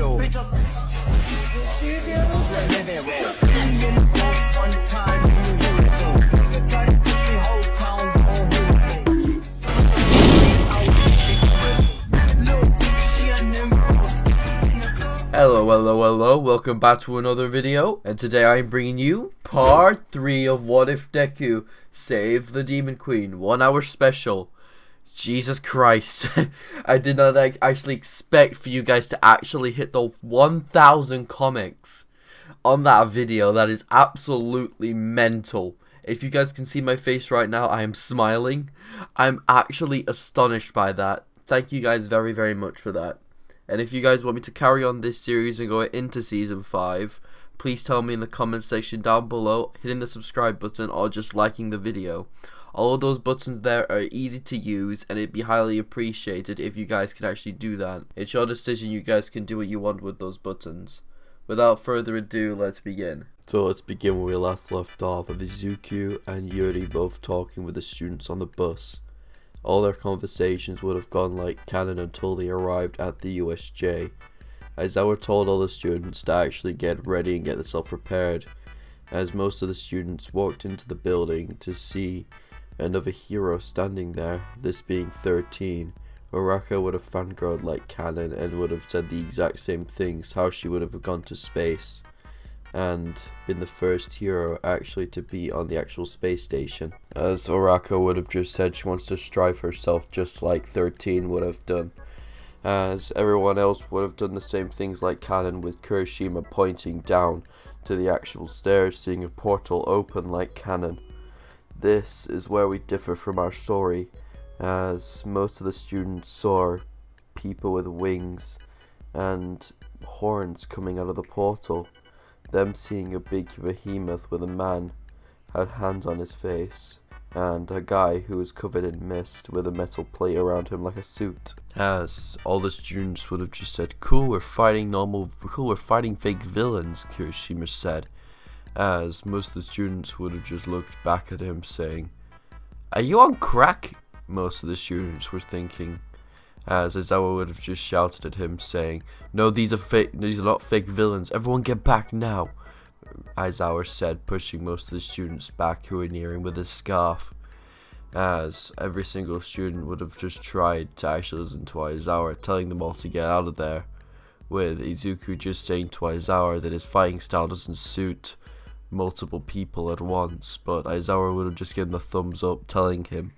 though. Hello, welcome back to another video, and today I'm bringing you part 3 of What If Deku Saved the Demon Queen 1 hour special. Jesus Christ, I did not actually expect for you guys to actually hit the 1,000 comments on that video. That is absolutely mental. If you guys can see my face right now, I am smiling. I'm actually astonished by that. Thank you guys very, very much for that. And if you guys want me to carry on this series and go into season 5, please tell me in the comment section down below, hitting the subscribe button or just liking the video. All of those buttons there are easy to use, and it'd be highly appreciated if you guys can actually do that. It's your decision, you guys can do what you want with those buttons. Without further ado, let's begin. So let's begin where we last left off, with Izuku and Yuri both talking with the students on the bus. All their conversations would have gone like canon until they arrived at the USJ. Aizawa told all the students to actually get ready and get themselves prepared, as most of the students walked into the building to see another hero standing there, this being 13. Uraka would have fangirled like canon and would have said the exact same things, how she would have gone to space and been the first hero actually to be on the actual space station, as Uraka would have just said she wants to strive herself just like 13 would have done, as everyone else would have done the same things like canon, with Kirishima pointing down to the actual stairs, seeing a portal open like canon. This is where we differ from our story, as most of the students saw people with wings and horns coming out of the portal. Them seeing a big behemoth with a man had hands on his face, and a guy who was covered in mist with a metal plate around him like a suit. As all the students would have just said, cool, we're fighting fake villains, Kirishima said, as most of the students would have just looked back at him saying, are you on crack? Most of the students were thinking, as Aizawa would have just shouted at him saying, no, these are not fake villains, everyone get back now, Aizawa said, pushing most of the students back who were near him with his scarf, as every single student would have just tried to actually listen to Aizawa, telling them all to get out of there, with Izuku just saying to Aizawa that his fighting style doesn't suit multiple people at once, but Aizawa would have just given the thumbs up, telling him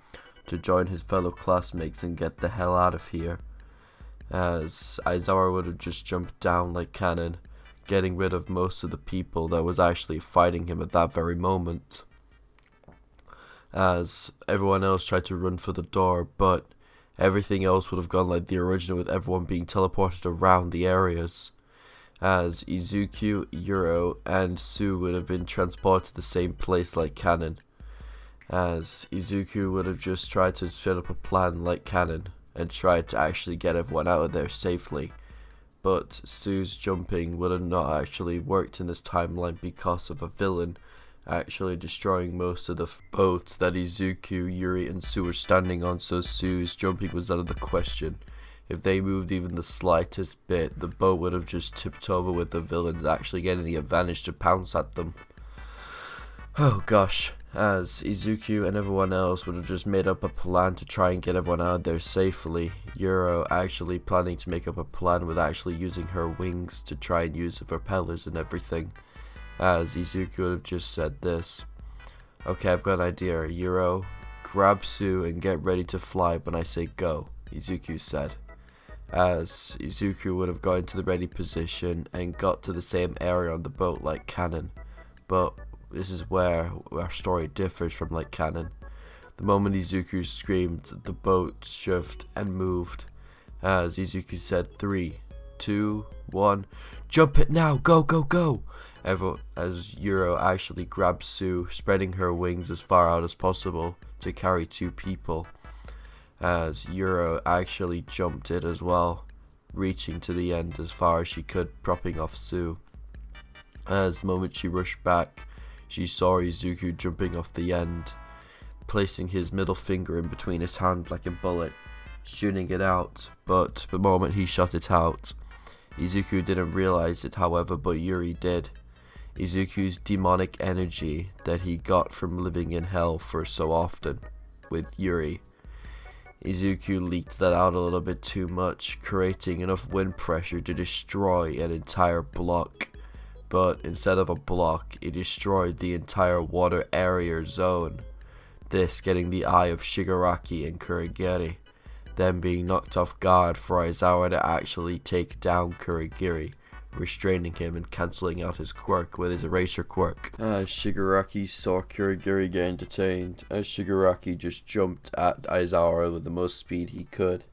to join his fellow classmates and get the hell out of here, as Aizawa would have just jumped down like canon, getting rid of most of the people that was actually fighting him at that very moment, as everyone else tried to run for the door, but everything else would have gone like the original, with everyone being teleported around the areas, as Izuku, Yuro, and Sue would have been transported to the same place like canon, as Izuku would have just tried to set up a plan like canon and tried to actually get everyone out of there safely, but Sue's jumping would have not actually worked in this timeline because of a villain actually destroying most of the boats that Izuku, Yuri, and Sue were standing on, so Sue's jumping was out of the question. If they moved even the slightest bit, the boat would have just tipped over, with the villains actually getting the advantage to pounce at them. Oh gosh. As Izuku and everyone else would have just made up a plan to try and get everyone out of there safely. Yuro actually planning to make up a plan with actually using her wings to try and use the propellers and everything. As Izuku would have just said this, okay, I've got an idea. Yuro, grab Sue and get ready to fly when I say go, Izuku said. As Izuku would have gone to the ready position and got to the same area on the boat like canon, but this is where our story differs from like canon. The moment Izuku screamed, the boat shoved and moved, as Izuku said 3, 2, 1, jump it now, go, go, go! As Yuro actually grabbed Sue, spreading her wings as far out as possible to carry 2 people, as Yuro actually jumped it as well, reaching to the end as far as she could, propping off Sue. As the moment she rushed back, she saw Izuku jumping off the end, placing his middle finger in between his hand like a bullet, shooting it out, but the moment he shot it out, Izuku didn't realize it, however, but Yuri did. Izuku's demonic energy that he got from living in hell for so often with Yuri. Izuku leaked that out a little bit too much, creating enough wind pressure to destroy an entire block. But instead of a block, it destroyed the entire water area zone. This getting the eye of Shigaraki and Kurogiri, then being knocked off guard for Aizawa to actually take down Kurogiri, restraining him and cancelling out his quirk with his eraser quirk. As Shigaraki saw Kurogiri getting detained, as Shigaraki just jumped at Aizawa with the most speed he could,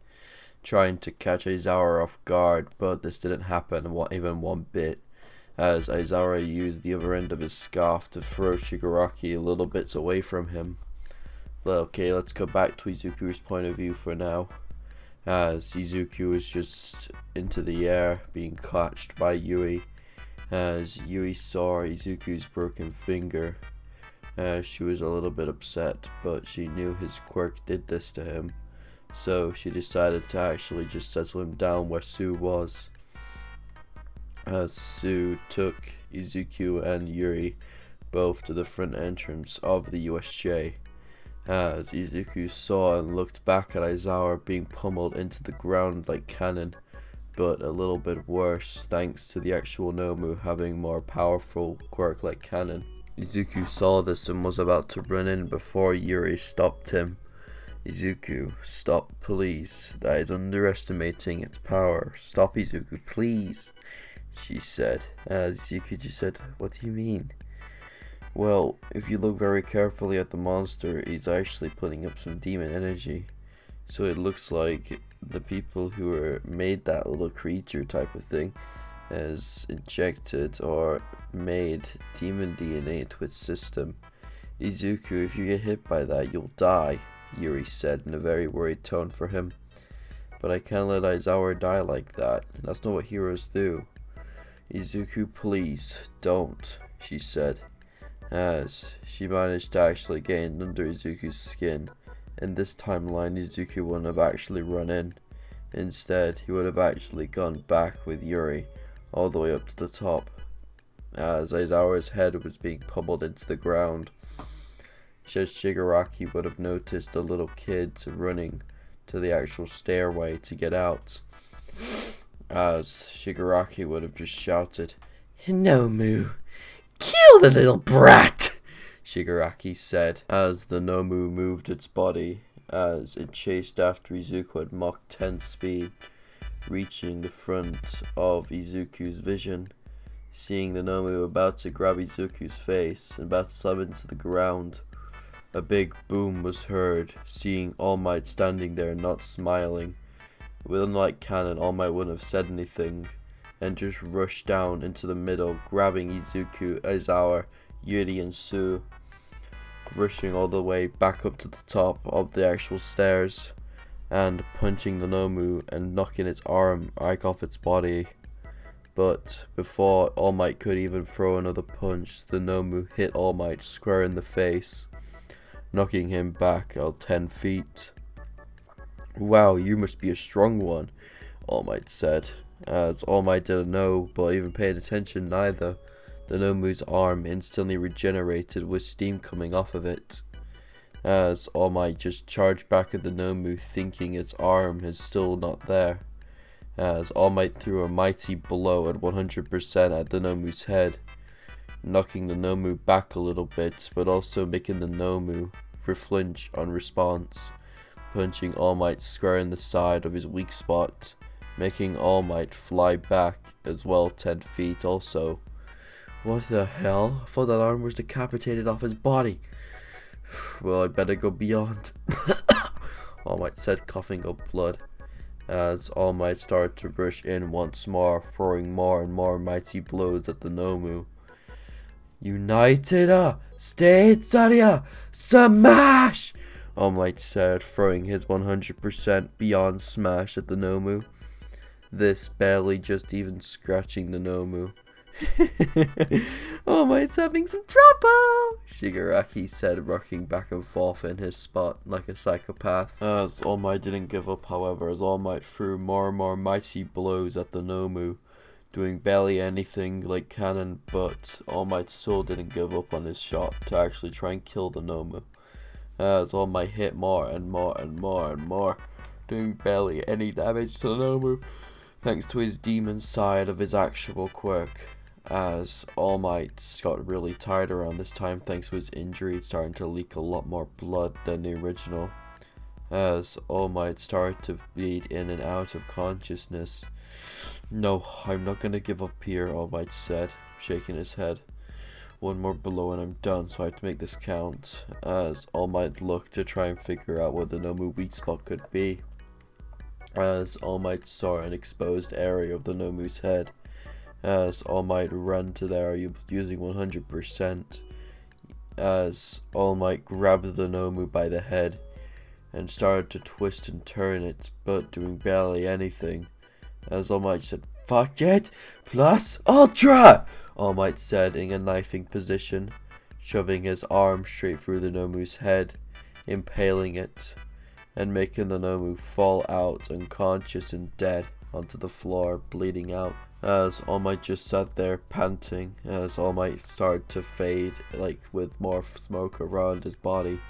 trying to catch Aizawa off guard, but this didn't happen even one bit, as Aizawa used the other end of his scarf to throw Shigaraki a little bits away from him. But okay, let's go back to Izuku's point of view for now, as Izuku was just into the air being clutched by Yui. As Yui saw Izuku's broken finger, she was a little bit upset, but she knew his quirk did this to him, so she decided to actually just settle him down where Sue was. As Sue took Izuku and Yuri both to the front entrance of the USJ. As Izuku saw and looked back at Aizawa being pummeled into the ground like cannon, but a little bit worse thanks to the actual Nomu having more powerful quirk like cannon. Izuku saw this and was about to run in before Yuri stopped him. Izuku, stop please, that is underestimating its power. Stop Izuku, please, she said. As Izuku just said, what do you mean? Well, if you look very carefully at the monster, he's actually putting up some demon energy. So it looks like the people who made that little creature type of thing has injected or made demon DNA into its system. Izuku, if you get hit by that, you'll die, Yuri said in a very worried tone for him. But I can't let Aizawa die like that. That's not what heroes do. Izuku, please, don't, she said. As she managed to actually get under Izuku's skin. In this timeline, Izuku wouldn't have actually run in. Instead, he would have actually gone back with Yuri, all the way up to the top, as Aizawa's head was being pummeled into the ground. Shigaraki would have noticed the little kids running to the actual stairway to get out, as Shigaraki would have just shouted, "Nomu! Kill the little brat!" Shigaraki said, as the Nomu moved its body, as it chased after Izuku at Mach 10 speed, reaching the front of Izuku's vision. Seeing the Nomu about to grab Izuku's face and about to slam into the ground, a big boom was heard, seeing All Might standing there not smiling. With unlike canon, All Might wouldn't have said anything, and just rushed down into the middle, grabbing Izuku, Aizawa, Yuri and Sue, rushing all the way back up to the top of the actual stairs, and punching the Nomu and knocking its arm right off its body. But before All Might could even throw another punch, the Nomu hit All Might square in the face, knocking him back 10 feet. "Wow, you must be a strong one," All Might said. As All Might didn't know, but even paid attention neither, the Nomu's arm instantly regenerated with steam coming off of it. As All Might just charged back at the Nomu, thinking its arm is still not there. As All Might threw a mighty blow at 100% at the Nomu's head, knocking the Nomu back a little bit, but also making the Nomu flinch on response, punching All Might square in the side of his weak spot, making All Might fly back as well 10 feet also. "What the hell? I thought that arm was decapitated off his body." "Well, I better go beyond," All Might said, coughing up blood, as All Might started to rush in once more, throwing more and more mighty blows at the Nomu. "United States Area, smash!" All Might said, throwing his 100% beyond smash at the Nomu. This barely just even scratching the Nomu, All Might's having some trouble, Shigaraki said, rocking back and forth in his spot like a psychopath. As All Might didn't give up, however, as All Might threw more and more mighty blows at the Nomu, doing barely anything like cannon, but All Might still didn't give up on his shot to actually try and kill the Nomu. As All Might hit more and more and more and more, doing barely any damage to the Nomu, thanks to his demon side of his actual quirk. As All Might got really tired around this time thanks to his injury, it's starting to leak a lot more blood than the original. As All Might started to bleed in and out of consciousness. No, I'm not gonna give up here, All Might said, shaking his head. One more blow and I'm done, so I have to make this count. As All Might looked to try and figure out what the Nomu weak spot could be. As All Might saw an exposed area of the Nomu's head. As All Might ran to there using 100%. As All Might grabbed the Nomu by the head and started to twist and turn it, but doing barely anything. As All Might said, "Fuck it, plus ultra!" All Might said in a knifing position, shoving his arm straight through the Nomu's head, impaling it, and making the Nomu fall out unconscious and dead onto the floor, bleeding out. As All Might just sat there panting, as All Might started to fade, like with more smoke around his body.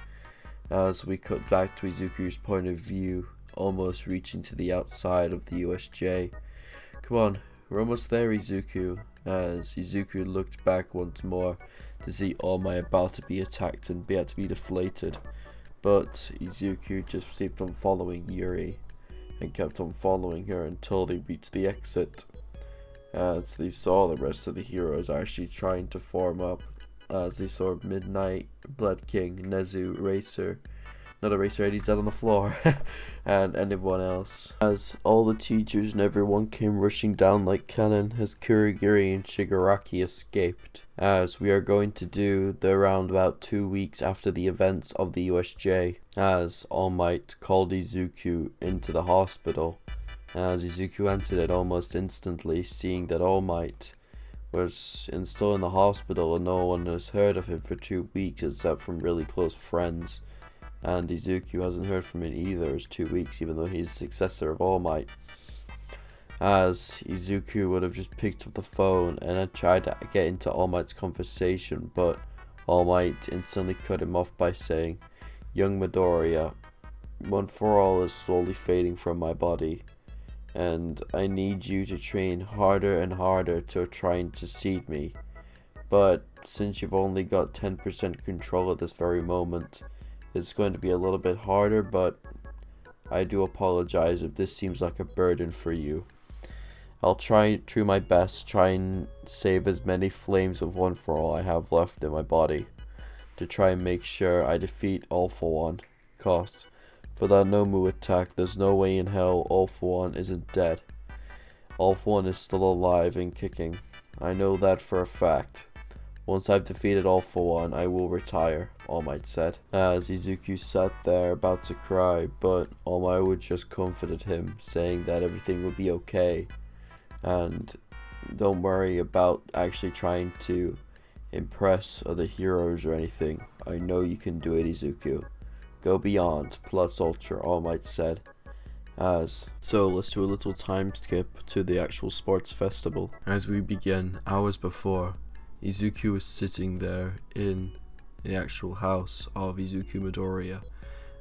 As we cut back to Izuku's point of view, almost reaching to the outside of the USJ. "Come on, we're almost there, Izuku." As Izuku looked back once more to see All Might about to be attacked and about to be deflated. But Izuku just kept on following Yuri and kept on following her until they reached the exit. As they saw the rest of the heroes actually trying to form up, as they saw Midnight, Blood King, Nezu, not Eraser, he's dead on the floor, and anyone else. As all the teachers and everyone came rushing down like cannon, as Kurogiri and Shigaraki escaped. As we are going to do the around about 2 weeks after the events of the USJ, as All Might called Izuku into the hospital. As Izuku entered it almost instantly, seeing that All Might was still in the hospital and no one has heard of him for 2 weeks except from really close friends. And Izuku hasn't heard from him either as 2 weeks, even though he's the successor of All Might. As Izuku would have just picked up the phone and had tried to get into All Might's conversation, but All Might instantly cut him off by saying, "Young Midoriya, One for All is slowly fading from my body, and I need you to train harder and harder to try and succeed me. But since you've only got 10% control at this very moment, it's going to be a little bit harder, but I do apologize if this seems like a burden for you. I'll try to my best to try and save as many flames of One for All I have left in my body, to try and make sure I defeat All for One, cause for that Nomu attack, there's no way in hell All for One isn't dead. All for One is still alive and kicking. I know that for a fact. Once I've defeated All for One, I will retire," All Might said. As Izuku sat there about to cry, but All Might would just comforted him, saying that everything would be okay. And don't worry about actually trying to impress other heroes or anything. I know you can do it, Izuku. Go beyond, plus ultra, All Might said. So let's do a little time skip to the actual sports festival. As we begin, hours before, Izuku was sitting there in the actual house of Izuku Midoriya.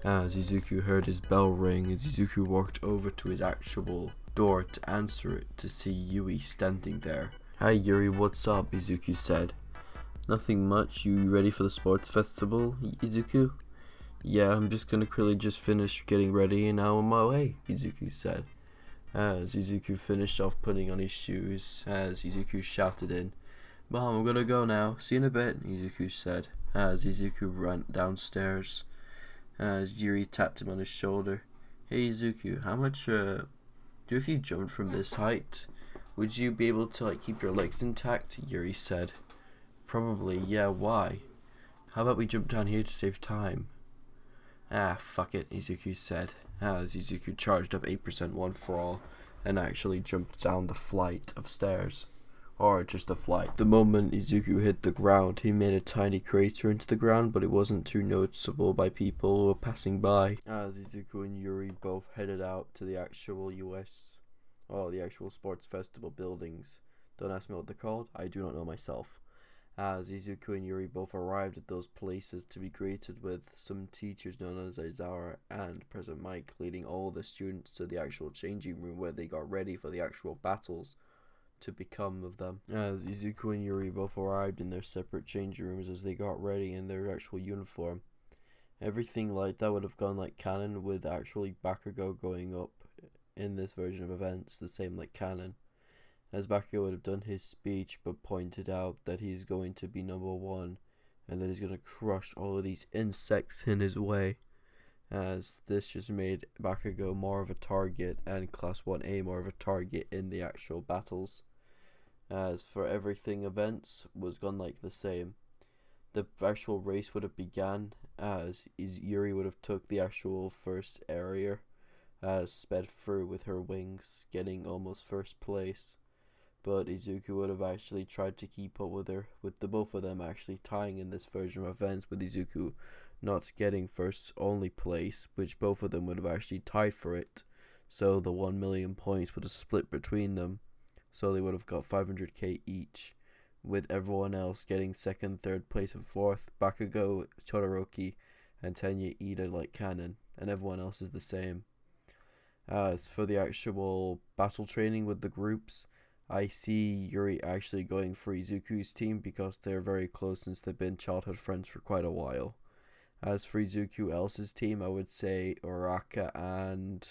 As Izuku heard his bell ring, as Izuku walked over to his actual door to answer it to see Yui standing there. "Hi Yuri, what's up?" Izuku said. "Nothing much. You ready for the sports festival, Izuku?" "Yeah, I'm just gonna quickly just finish getting ready and now on my way," Izuku said. As Izuku finished off putting on his shoes, as Izuku shouted in, "Mom, I'm gonna go now. See you in a bit," Izuku said. As Izuku ran downstairs, as Yuri tapped him on his shoulder. "Hey Izuku, how much if you jumped from this height, would you be able to keep your legs intact?" Yuri said. "Probably, yeah, why? How about we jump down here to save time?" "Ah, fuck it," Izuku said, as Izuku charged up 8% One for All and actually jumped down the flight of stairs. or just a flight. The moment Izuku hit the ground, he made a tiny crater into the ground, but it wasn't too noticeable by people who were passing by. As Izuku and Yuri both headed out to the actual the actual sports festival buildings. Don't ask me what they're called, I do not know myself. As Izuku and Yuri both arrived at those places to be greeted with some teachers known as Aizawa and President Mike leading all the students to the actual changing room where they got ready for the actual battles to become of them. As Izuku and Yuri both arrived in their separate changing rooms as they got ready in their actual uniform. Everything like that would have gone like canon, with actually Bakugo going up in this version of events, the same like canon. As Bakugo would have done his speech but pointed out that he's going to be number one and that he's going to crush all of these insects in his way, as this just made Bakugo more of a target and Class 1A more of a target in the actual battles. As for everything events was gone like the same. The actual race would have began as Yuri would have took the actual first area, sped through with her wings, getting almost first place. But Izuku would have actually tried to keep up with her, with the both of them actually tying in this version of events, with Izuku not getting first only place, which both of them would have actually tied for it. So the 1 million points would have split between them, so they would have got 500k each, with everyone else getting second, third place and fourth. Bakugo, Todoroki and Tenya Ida like canon, and everyone else is the same. As for the actual battle training with the groups, I see Yuri actually going for Izuku's team because they're very close since they've been childhood friends for quite a while. As for Izuku else's team, I would say Uraka and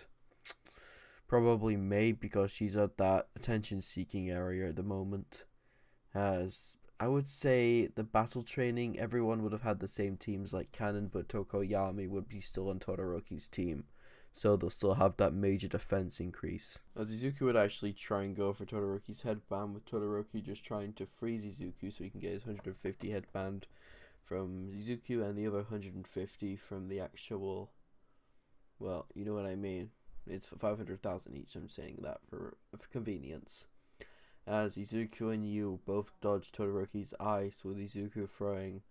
probably Mei, because she's at that attention-seeking area at the moment. As I would say the battle training, everyone would have had the same teams like canon, but Tokoyami would be still on Todoroki's team, so they'll still have that major defense increase. As Izuku would actually try and go for Todoroki's headband, with Todoroki just trying to freeze Izuku so he can get his 150 headband from Izuku and the other 150 from the actual, well, you know what I mean. It's 500,000 each, I'm saying that for convenience. As Izuku and Yu both dodged Todoroki's ice, with Izuku throwing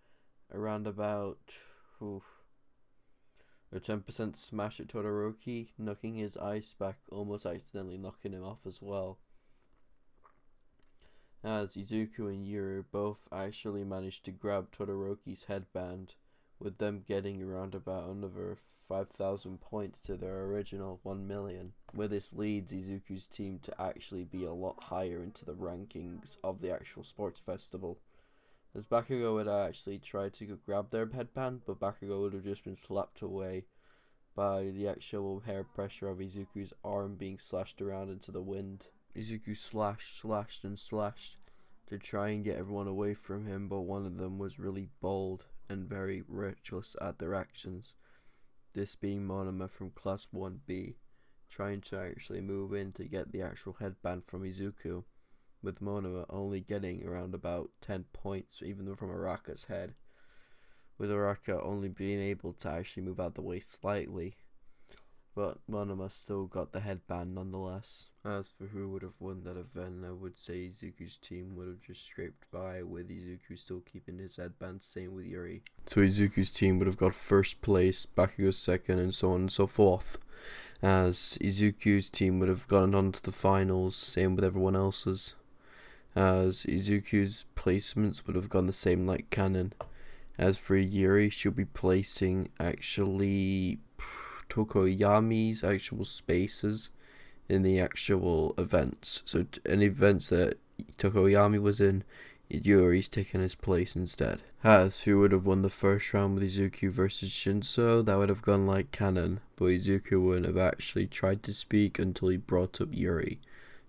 around about a 10% smash at Todoroki, knocking his ice back, almost accidentally knocking him off as well. As Izuku and Yuri both actually managed to grab Todoroki's headband, with them getting around about another 5,000 points to their original 1 million. Where this leads Izuku's team to actually be a lot higher into the rankings of the actual sports festival. As Bakugo would actually try to grab their headband, but Bakugo would have just been slapped away by the actual hair pressure of Izuku's arm being slashed around into the wind. Izuku slashed and slashed to try and get everyone away from him, but one of them was really bold and very reckless at their actions. This being Monoma from Class 1B, trying to actually move in to get the actual headband from Izuku, with Monoma only getting around about 10 points, even from Araka's head, with Araka only being able to actually move out the way slightly, but Monoma still got the headband nonetheless. As for who would have won that event, I would say Izuku's team would have just scraped by, with Izuku still keeping his headband, same with Yuri. So Izuku's team would have got first place, Bakugo's second, and so on and so forth. As Izuku's team would have gone on to the finals, same with everyone else's. As Izuku's placements would have gone the same like canon. As for Yuri, she'll be placing actually Tokoyami's actual spaces in the actual events. So any events that Tokoyami was in, Yuri's taken his place instead. As who would have won the first round with Izuku versus Shinso, that would have gone like canon, but Izuku wouldn't have actually tried to speak until he brought up Yuri.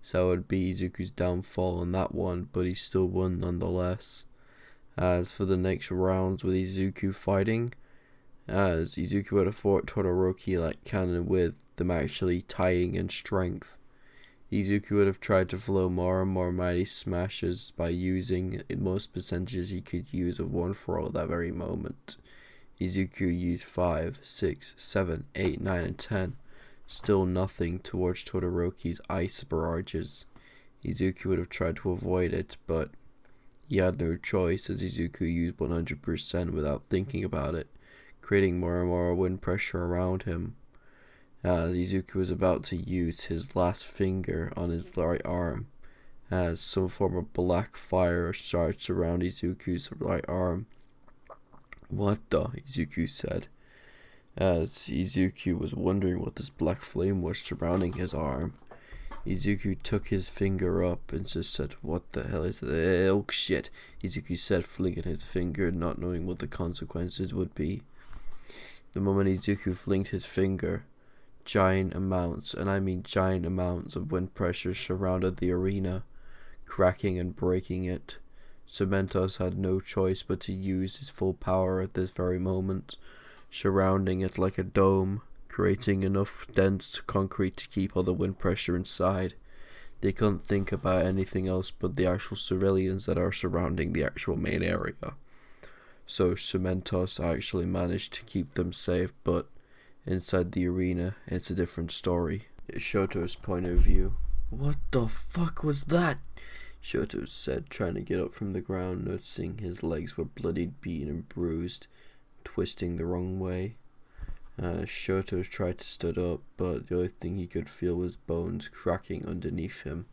So it would be Izuku's downfall on that one, but he still won nonetheless. As for the next rounds with Izuku fighting, as Izuku would have fought Todoroki like canon, with them actually tying in strength. Izuku would have tried to flow more and more mighty smashes by using the most percentages he could use of one for all at that very moment. Izuku used 5, 6, 7, 8, 9, and 10. Still nothing towards Todoroki's ice barrages. Izuku would have tried to avoid it, but he had no choice as Izuku used 100% without thinking about it, creating more and more wind pressure around him. As Izuku was about to use his last finger on his right arm, as some form of black fire starts around Izuku's right arm. "What the?" Izuku said, as Izuku was wondering what this black flame was surrounding his arm. Izuku took his finger up and just said, "What the hell is that?" "Oh shit," Izuku said, flinging his finger, not knowing what the consequences would be. The moment Izuku flinged his finger, giant amounts, and I mean giant amounts of wind pressure surrounded the arena, cracking and breaking it. Cementos had no choice but to use his full power at this very moment, surrounding it like a dome, creating enough dense concrete to keep all the wind pressure inside. They couldn't think about anything else but the actual civilians that are surrounding the actual main area. So Cementos actually managed to keep them safe, but inside the arena, it's a different story. Shoto's point of view. "What the fuck was that?" Shoto said, trying to get up from the ground, noticing his legs were bloodied, beaten, and bruised, twisting the wrong way. Shoto tried to stand up, but the only thing he could feel was bones cracking underneath him.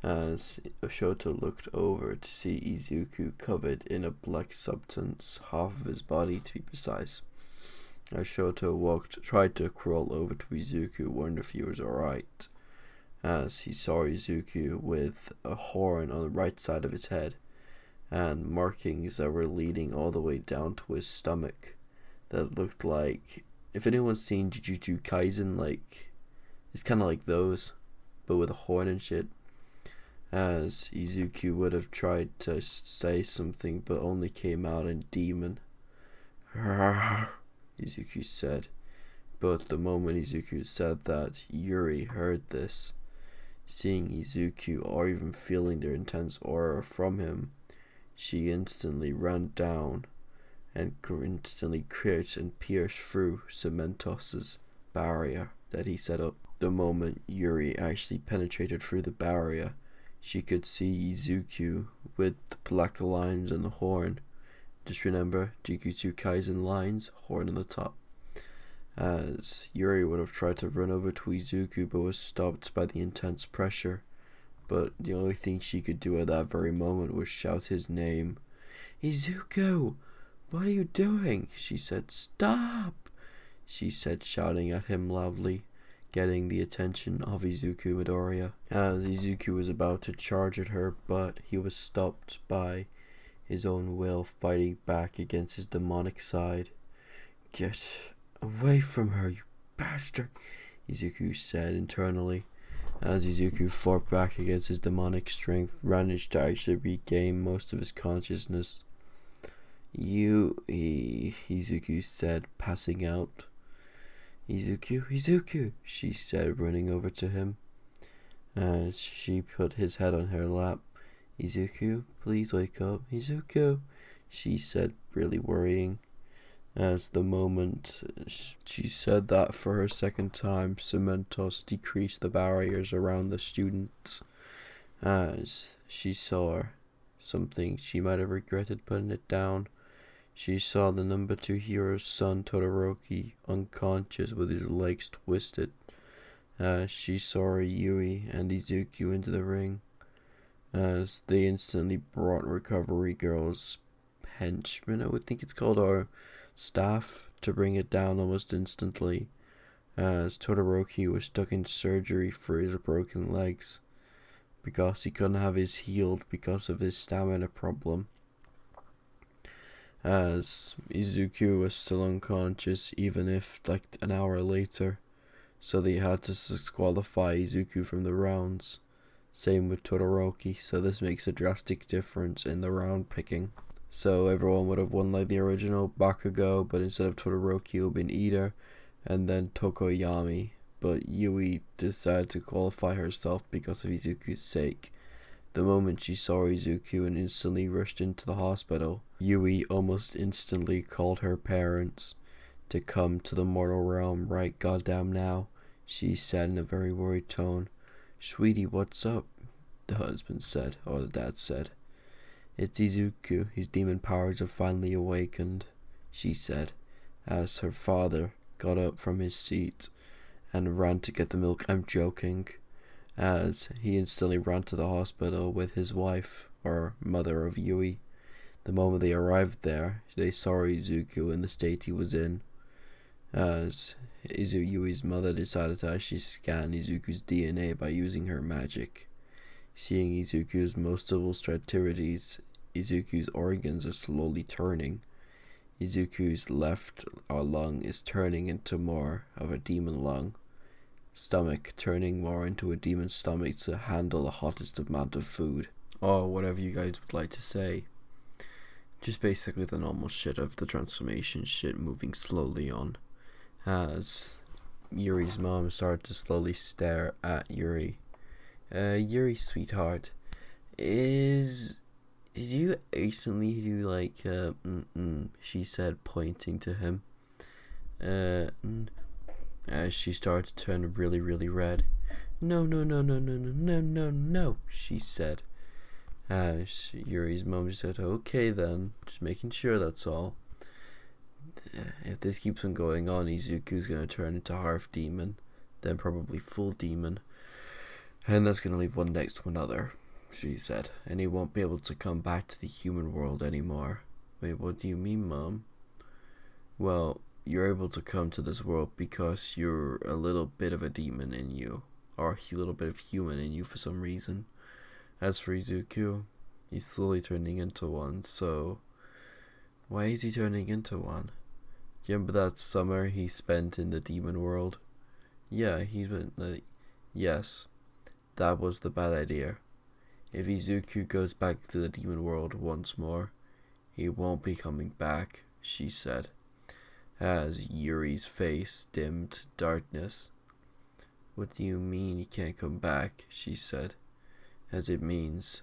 As Shoto looked over to see Izuku covered in a black substance, half of his body to be precise. As Shoto tried to crawl over to Izuku, wondering if he was alright, as he saw Izuku with a horn on the right side of his head, and markings that were leading all the way down to his stomach, that looked like, if anyone's seen Jujutsu Kaisen, like, it's kind of like those, but with a horn and shit. As Izuku would have tried to say something, but only came out in demon. Izuku said, but the moment Izuku said that, Yuri heard this. Seeing Izuku, or even feeling their intense aura from him, she instantly ran down and instantly crouched and pierced through Cementos's barrier that he set up. The moment Yuri actually penetrated through the barrier, she could see Izuku with the black lines and the horn. Just remember, Jujutsu Kaisen lines, horn on the top. As Yuri would have tried to run over to Izuku but was stopped by the intense pressure. But the only thing she could do at that very moment was shout his name. "Izuku! What are you doing?" she said. "Stop!" she said, shouting at him loudly, getting the attention of Izuku Midoriya. As Izuku was about to charge at her, but he was stopped by his own will, fighting back against his demonic side. "Get away from her, you bastard," Izuku said internally. As Izuku fought back against his demonic strength, managed to actually regain most of his consciousness. Izuku said, passing out. Izuku, she said, running over to him. As she put his head on her lap. "Izuku, please wake up." "Izuku," she said, really worrying. As the moment she said that for her second time, Cementos decreased the barriers around the students. As she saw something she might have regretted putting it down. She saw the number 2 hero's son, Todoroki, unconscious with his legs twisted. She saw Yui and Izuku into the ring. As they instantly brought Recovery Girl's henchman, I would think it's called, or staff, to bring it down almost instantly, as Todoroki was stuck in surgery for his broken legs, because he couldn't have his healed because of his stamina problem. As Izuku was still unconscious, even if like an hour later, so they had to disqualify Izuku from the rounds. Same with Todoroki, so this makes a drastic difference in the round picking. So everyone would have won like the original Bakugo, but instead of Todoroki, it would have been Ida, and then Tokoyami. But Yui decided to qualify herself because of Izuku's sake. The moment she saw Izuku and instantly rushed into the hospital, Yui almost instantly called her parents to come to the mortal realm right goddamn now, she said in a very worried tone. "Sweetie, what's up?" the husband said, or the dad said. It's Izuku, his demon powers have finally awakened, she said, as her father got up from his seat and ran to get the milk. I'm joking, as he instantly ran to the hospital with his wife, or mother of Yui. The moment they arrived there, they saw Izuku in the state he was in, as Yui's mother decided to actually scan Izuku's DNA by using her magic. Seeing Izuku's most civil activities, Izuku's organs are slowly turning. Izuku's left lung is turning into more of a demon lung, stomach turning more into a demon stomach to handle the hottest amount of food, or whatever you guys would like to say. Just basically the normal shit of the transformation shit moving slowly on, as Yuri's mom started to slowly stare at Yuri. Yuri, sweetheart, did you recently do like, she said, pointing to him. As she started to turn really, really red. No, she said. Yuri's mom said, okay then, just making sure, that's all. If this keeps on going on, Izuku's gonna turn into half demon, then probably full demon, and that's gonna leave one next to another, she said, and he won't be able to come back to the human world anymore. Wait, what do you mean, Mom? Well, you're able to come to this world because you're a little bit of a demon in you, or a little bit of human in you for some reason. As for Izuku, he's slowly turning into one, so why is he turning into one? Do you remember that summer he spent in the demon world? Yeah, he went yes, that was the bad idea. If Izuku goes back to the demon world once more, he won't be coming back, she said, as Yuri's face dimmed darkness. What do you mean he can't come back? She said, as it means,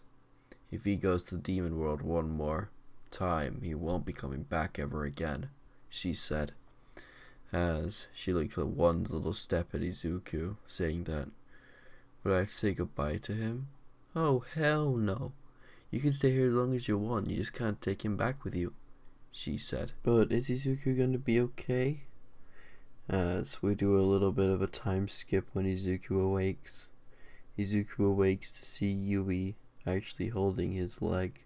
if he goes to the demon world one more time, he won't be coming back ever again, she said, as she looked at one little step at Izuku, saying that. Would I have to say goodbye to him? Oh, hell no. You can stay here as long as you want, you just can't take him back with you, she said. But is Izuku going to be okay? As we do a little bit of a time skip when Izuku awakes. Izuku awakes to see Yui actually holding his leg,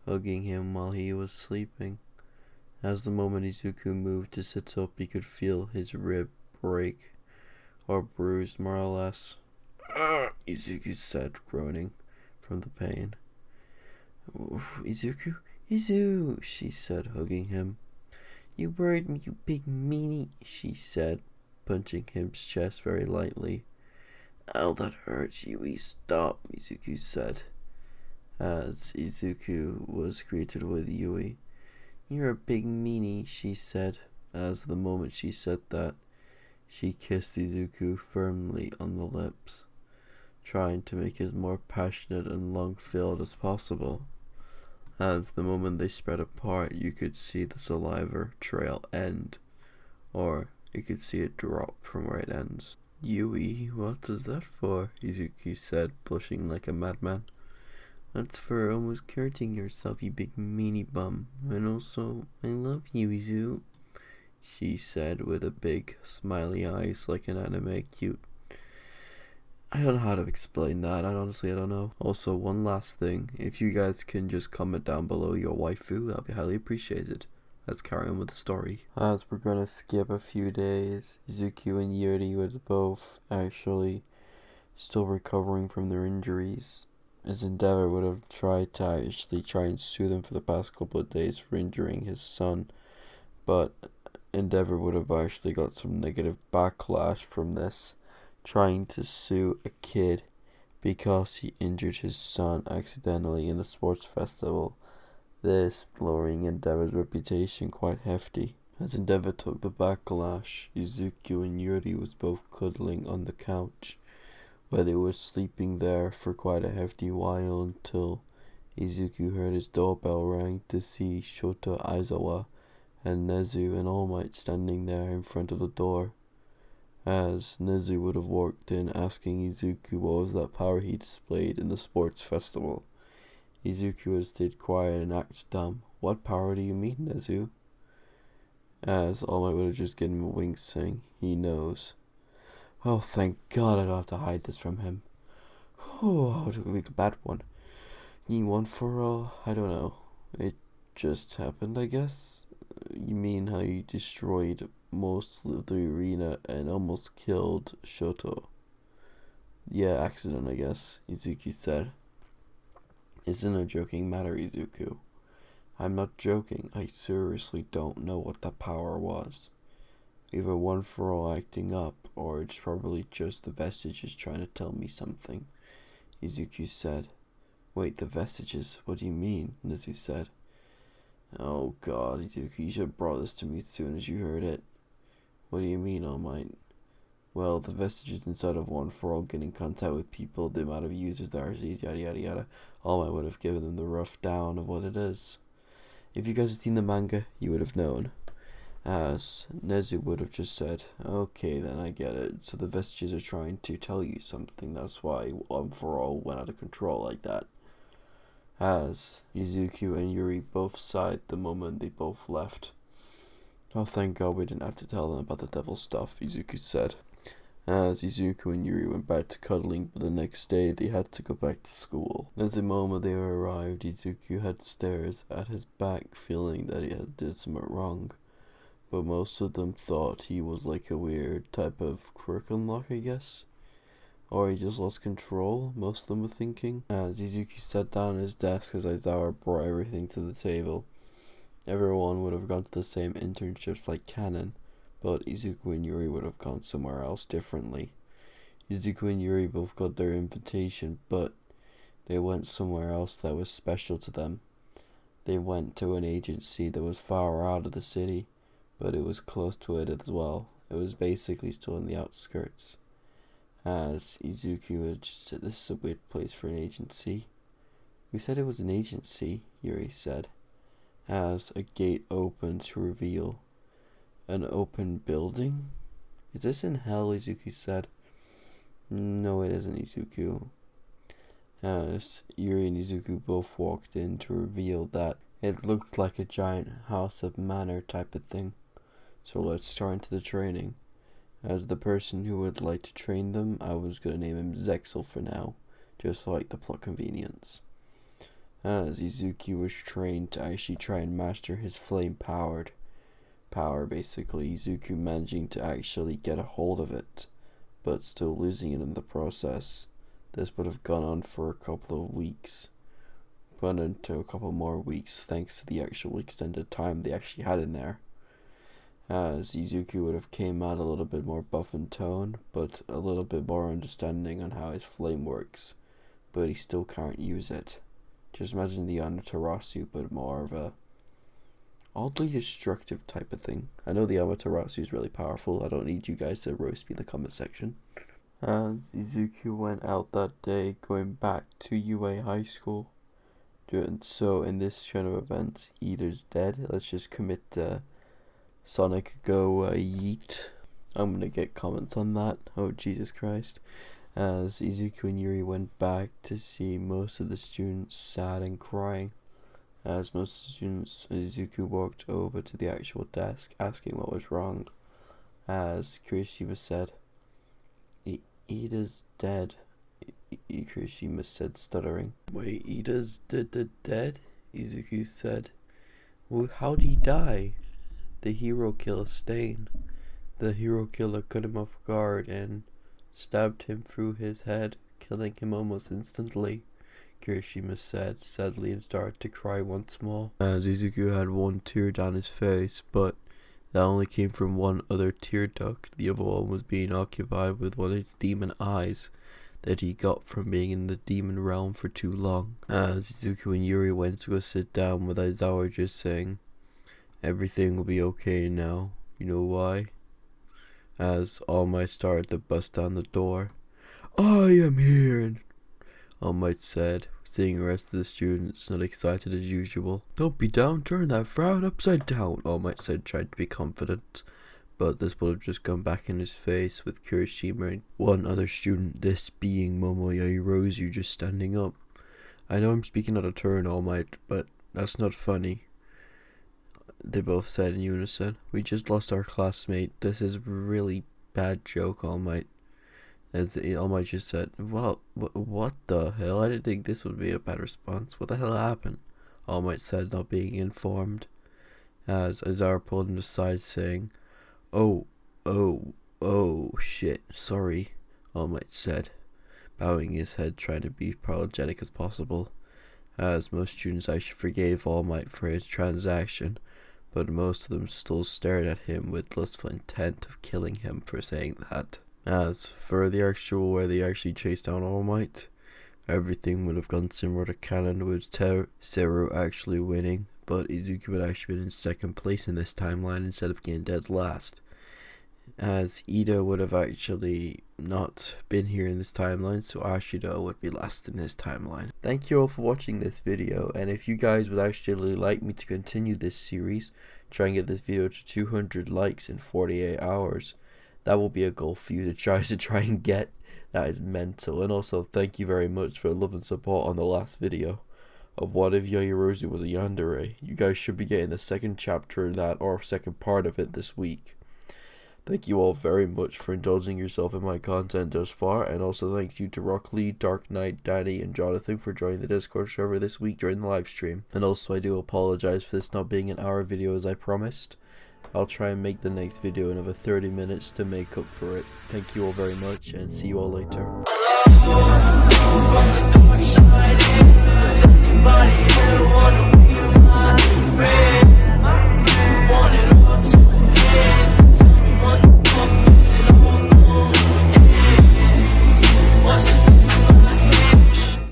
hugging him while he was sleeping. As the moment Izuku moved to sit up, he could feel his rib break, or bruise more or less. Izuku said, groaning from the pain. Izuku, she said, hugging him. You worried me, you big meanie, she said, punching his chest very lightly. Ow, that hurts, Yui, stop, Izuku said, as Izuku was greeted with Yui. You're a big meanie, she said, as the moment she said that, she kissed Izuku firmly on the lips, trying to make it more passionate and long-filled as possible. As the moment they spread apart, you could see the saliva trail end, or you could see it drop from where it ends. Yui, what is that for? Izuku said, blushing like a madman. That's for almost hurting yourself, you big meanie bum. And also, I love you, Izu, she said with a big smiley eyes like an anime cute. I don't know how to explain that, honestly I don't know. Also, one last thing, if you guys can just comment down below your waifu, that'll be highly appreciated. Let's carry on with the story. As we're gonna skip a few days, Izuku and Yuri were both actually still recovering from their injuries, as Endeavor would have tried to actually try and sue them for the past couple of days for injuring his son, but Endeavor would have actually got some negative backlash from this, trying to sue a kid because he injured his son accidentally in a sports festival, this lowering Endeavor's reputation quite hefty. As Endeavor took the backlash, Izuku and Yuri was both cuddling on the couch, where they were sleeping there for quite a hefty while until Izuku heard his doorbell ring to see Shota Aizawa and Nezu and All Might standing there in front of the door. as Nezu would have walked in asking Izuku what was that power he displayed in the sports festival. Izuku would have stayed quiet and acted dumb. What power do you mean, Nezu? As All Might would have just given him a wink saying, he knows. Oh, thank God I don't have to hide this from him. Oh, it would be a bad one. You one for all? I don't know. It just happened, I guess. You mean how you destroyed most of the arena and almost killed Shoto? Yeah, accident, I guess, Izuku said. Isn't a joking matter, Izuku. I'm not joking. I seriously don't know what that power was. Either One for All acting up, or it's probably just the Vestiges trying to tell me something, Izuku said. Wait, the Vestiges? What do you mean? Nezu said. Oh God, Izuku, you should have brought this to me as soon as you heard it. What do you mean, All Might? Well, the Vestiges inside of One for All get in contact with people, the amount of users there are, yada yada yada. All Might would have given them the rough down of what it is. If you guys had seen the manga, you would have known. As Nezu would have just said, okay then, I get it. So the Vestiges are trying to tell you something, that's why One for All went out of control like that. As Izuku and Yuri both sighed the moment they both left. Oh, thank God we didn't have to tell them about the devil stuff, Izuku said. As Izuku and Yuri went back to cuddling, but the next day they had to go back to school. As the moment they arrived, Izuku had stares at his back, feeling that he had did something wrong. But most of them thought he was like a weird type of quirk unlock, I guess. Or he just lost control, most of them were thinking. As Izuku sat down at his desk as Aizawa brought everything to the table. Everyone would have gone to the same internships like Canon, but Izuku and Yuri would have gone somewhere else differently. Izuku and Yuri both got their invitation, but they went somewhere else that was special to them. They went to an agency that was far out of the city, but it was close to it as well. It was basically still in the outskirts. As Izuku would just said, this is a weird place for an agency. Who said it was an agency? Yuri said. As a gate opened to reveal an open building? Is this in hell? Izuku said. No, it isn't, Izuku. As Yuri and Izuku both walked in to reveal that it looked like a giant house of manor type of thing. So let's start into the training. As the person who would like to train them, I was going to name him Zexel for now, just for like the plot convenience. As Izuku was trained to actually try and master his flame power, basically Izuku managing to actually get a hold of it, but still losing it in the process. This would have gone on for a couple of weeks, but into a couple more weeks thanks to the actual extended time they actually had in there. As Izuku would have came out a little bit more buff in tone, but a little bit more understanding on how his flame works, but he still can't use it. Just imagine the Amaterasu, but more of a oddly destructive type of thing. I know the Amaterasu is really powerful. I don't need you guys to roast me in the comment section. As Izuku went out that day, going back to UA High School. So in this kind of event, Iida's dead. Let's just commit Sonic Go yeet. I'm gonna get comments on that. Oh Jesus Christ. As Izuku and Yuri went back to see most of the students sad and crying. As most of the students, Izuku walked over to the actual desk asking what was wrong. As Kirishima said, Iida's dead. Kirishima said, stuttering. Wait, Iida's dead? Izuku said. Well, how did he die? The hero killer Stain. The hero killer cut him off guard and stabbed him through his head, killing him almost instantly, Kirishima said sadly and started to cry once more. As Izuku had one tear down his face, but that only came from one other tear duct. The other one was being occupied with one of his demon eyes that he got from being in the demon realm for too long. As Izuku and Yuri went to go sit down with Aizawa just saying, everything will be okay now. You know why? As All Might started to bust down the door. I am here, All Might said, seeing the rest of the students not excited as usual. Don't be down, turn that frown upside down, All Might said, trying to be confident. but this would have just gone back in his face with Kirishima and one other student, this being Momo Yaoyorozu, just standing up. I know I'm speaking out of turn, All Might, but that's not funny. They both said in unison. We just lost our classmate. This is a really bad joke, All Might. As All Might just said, well, what the hell? I didn't think this would be a bad response. What the hell happened? All Might said, not being informed. As Aizawa pulled him aside, saying, oh, shit, sorry, All Might said, bowing his head, trying to be apologetic as possible. As most students actually forgave All Might for his transaction, but most of them still stared at him with lustful intent of killing him for saying that. As for the actual where they actually chased down All Might, everything would have gone similar to canon, with Seru actually winning, but Izuku would actually been in second place in this timeline instead of getting dead last. As Ida would have actually not been here in this timeline, so Ashido would be last in this timeline. Thank you all for watching this video, and if you guys would actually like me to continue this series, try and get this video to 200 likes in 48 hours, that will be a goal for you to try and get. That is mental. And also thank you very much for love and support on the last video of What If Yaoyorozu Was a Yandere. You guys should be getting the second chapter of that, or second part of it, this week. Thank you all very much for indulging yourself in my content thus far, and also thank you to Rock Lee, Dark Knight, Danny, and Jonathan for joining the Discord server this week during the live stream. And also I do apologize for this not being an hour video as I promised. I'll try and make the next video another 30 minutes to make up for it. Thank you all very much, and see you all later. From the dark side in, does anybody here wanna